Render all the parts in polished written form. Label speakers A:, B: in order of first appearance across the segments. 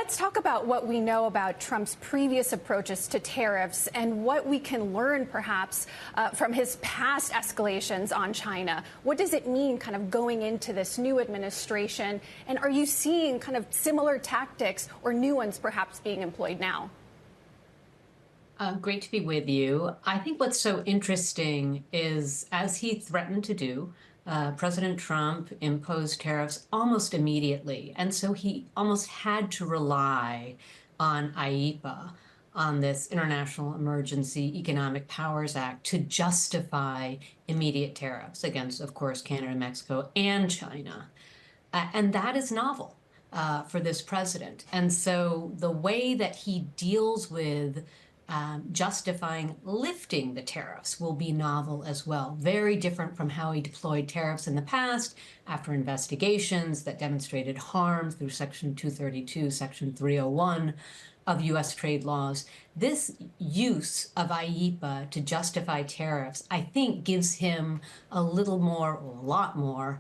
A: Let's talk about what we know about Trump's previous approaches to tariffs and what we can learn, perhaps, from his past escalations on China. What does it mean kind of going into this new administration? And are you seeing kind of similar tactics or new ones perhaps being employed now?
B: Great to be with you. I think what's so interesting is, as he threatened to do, President Trump imposed tariffs almost immediately. And so he almost had to rely on IEEPA, on this International Emergency Economic Powers Act, to justify immediate tariffs against, of course, Canada, Mexico, and China. And that is novel for this president. And so the way that he deals with justifying lifting the tariffs will be novel as well. Very different from how he deployed tariffs in the past after investigations that demonstrated harm through Section 232, Section 301 of U.S. trade laws. This use of IEEPA to justify tariffs, I think, gives him a little more, or a lot more,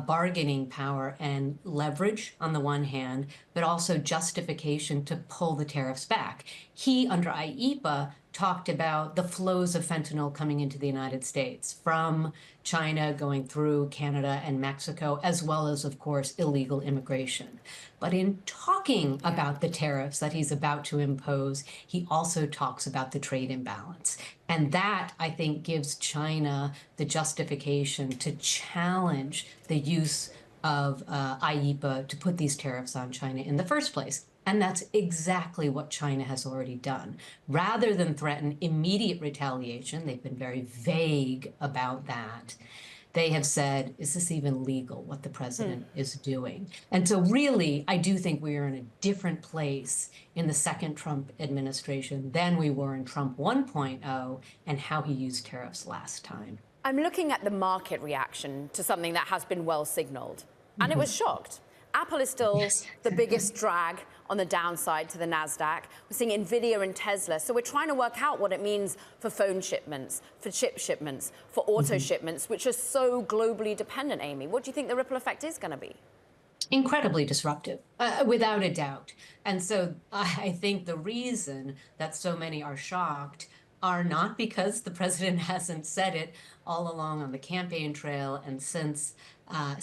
B: bargaining power and leverage on the one hand, but also justification to pull the tariffs back. He, under IEEPA, talked about the flows of fentanyl coming into the United States from China going through Canada and Mexico, as well as, of course, illegal immigration. But in talking about the tariffs that he's about to impose, he also talks about the trade imbalance. And that, I think, gives China the justification to challenge the use of IEEPA to put these tariffs on China in the first place. And that's exactly what China has already done. Rather than threaten immediate retaliation, they've been very vague about that. They have said, is this even legal, what the president is doing? And so really, I do think we are in a different place in the second Trump administration than we were in Trump 1.0 and how he used tariffs last time.
C: I'm looking at the market reaction to something that has been well signaled, and it was shocked. Apple is still the biggest drag on the downside to the NASDAQ. We're seeing NVIDIA and Tesla. So we're trying to work out what it means for phone shipments, for chip shipments, for auto shipments, which are so globally dependent, Amy. What do you think the ripple effect is going to be?
B: Incredibly disruptive, without a doubt. And so I think the reason that so many are shocked are not because the president hasn't said it all along on the campaign trail and since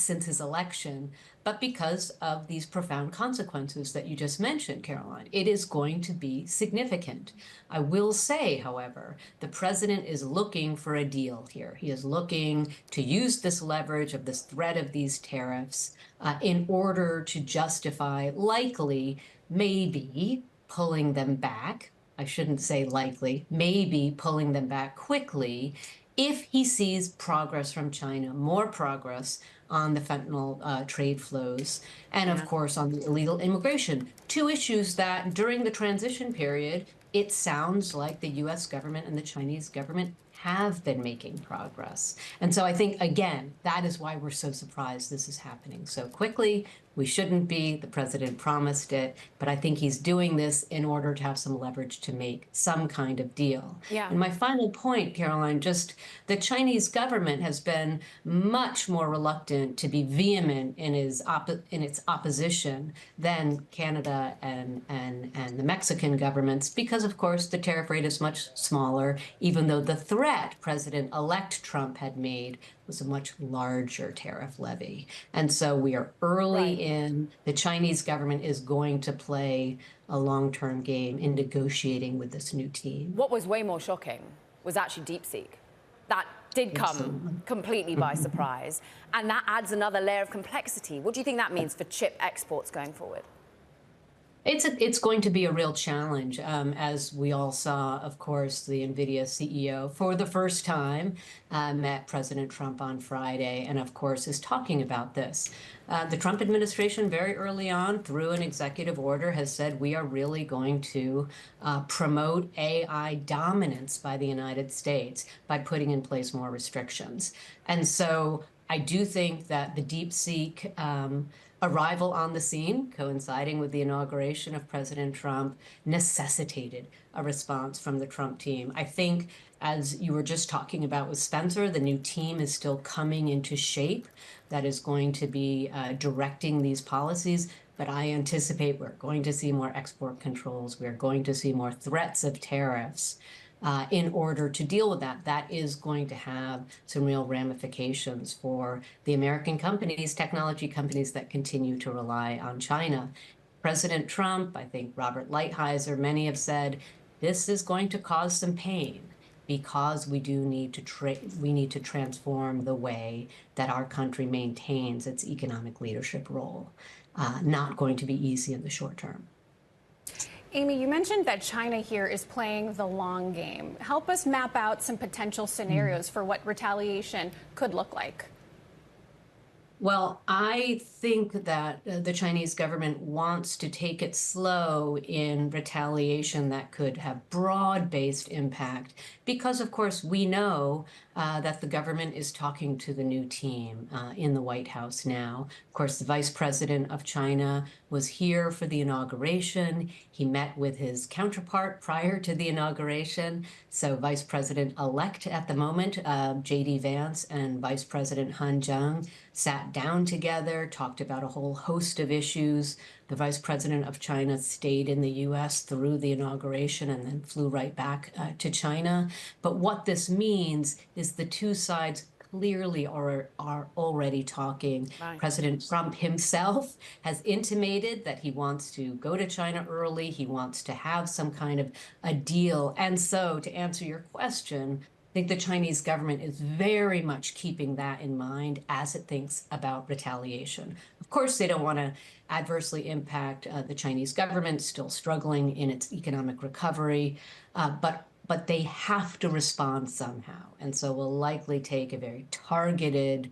B: his election, but because of these profound consequences that you just mentioned, Caroline. It is going to be significant. I will say, however, the president is looking for a deal here. He is looking to use this leverage of this threat of these tariffs in order to justify, likely, maybe pulling them back. I shouldn't say likely, maybe pulling them back quickly if he sees progress from China, more progress on the fentanyl trade flows, and of course on the illegal immigration. Two issues that during the transition period, it sounds like the US government and the Chinese government have been making progress. And so I think, again, that is why we're so surprised this is happening so quickly. We shouldn't be. The president promised it. But I think he's doing this in order to have some leverage to make some kind of deal.
C: Yeah.
B: And my final point, Caroline, just the Chinese government has been much more reluctant to be vehement in its opposition than Canada and the Mexican governments, because, of course, the tariff rate is much smaller, even though the threat President-elect Trump had made was a much larger tariff levy. And so we are early in. The Chinese government is going to play a long-term game in negotiating with this new team.
C: What was way more shocking was actually DeepSeek. That did come completely by surprise. And that adds another layer of complexity. What do you think that means for chip exports going forward?
B: It's going to be a real challenge, as we all saw. Of course, the NVIDIA CEO, for the first time, met President Trump on Friday, and of course is talking about this. The Trump administration, very early on, through an executive order, has said we are really going to promote AI dominance by the United States by putting in place more restrictions. And so I do think that the DeepSeek arrival on the scene, coinciding with the inauguration of President Trump, necessitated a response from the Trump team. I think, as you were just talking about with Spencer, the new team is still coming into shape that is going to be directing these policies. but I anticipate we're going to see more export controls. We're going to see more threats of tariffs. In order to deal with that, that is going to have some real ramifications for the American companies, technology companies that continue to rely on China. President Trump, I think Robert Lighthizer, many have said, this is going to cause some pain because we do need to transform the way that our country maintains its economic leadership role. Not going to be easy in the short term.
A: Amy, you mentioned that China here is playing the long game. Help us map out some potential scenarios for what retaliation could look like.
B: Well, I think that the Chinese government wants to take it slow in retaliation that could have broad-based impact because, of course, we know that the government is talking to the new team in the White House now. Of course, the vice president of China was here for the inauguration. He met with his counterpart prior to the inauguration. So Vice President-elect at the moment, J.D. Vance, and Vice President Han Zheng sat down together, talked about a whole host of issues. The vice president of China stayed in the U.S. through the inauguration and then flew right back to China. But what this means is the two sides clearly are already talking. Right. President Trump himself has intimated that he wants to go to China early. He wants to have some kind of a deal. And so, to answer your question, I think the Chinese government is very much keeping that in mind as it thinks about retaliation. Of course, they don't want to adversely impact the Chinese government, still struggling in its economic recovery, but they have to respond somehow. And so will likely take a very targeted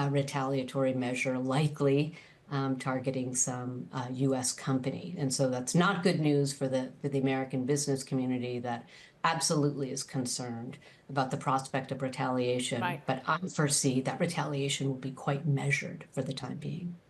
B: retaliatory measure, likely targeting some U.S. company. And so that's not good news for the American business community that absolutely is concerned about the prospect of retaliation. Right. But I foresee that retaliation will be quite measured for the time being.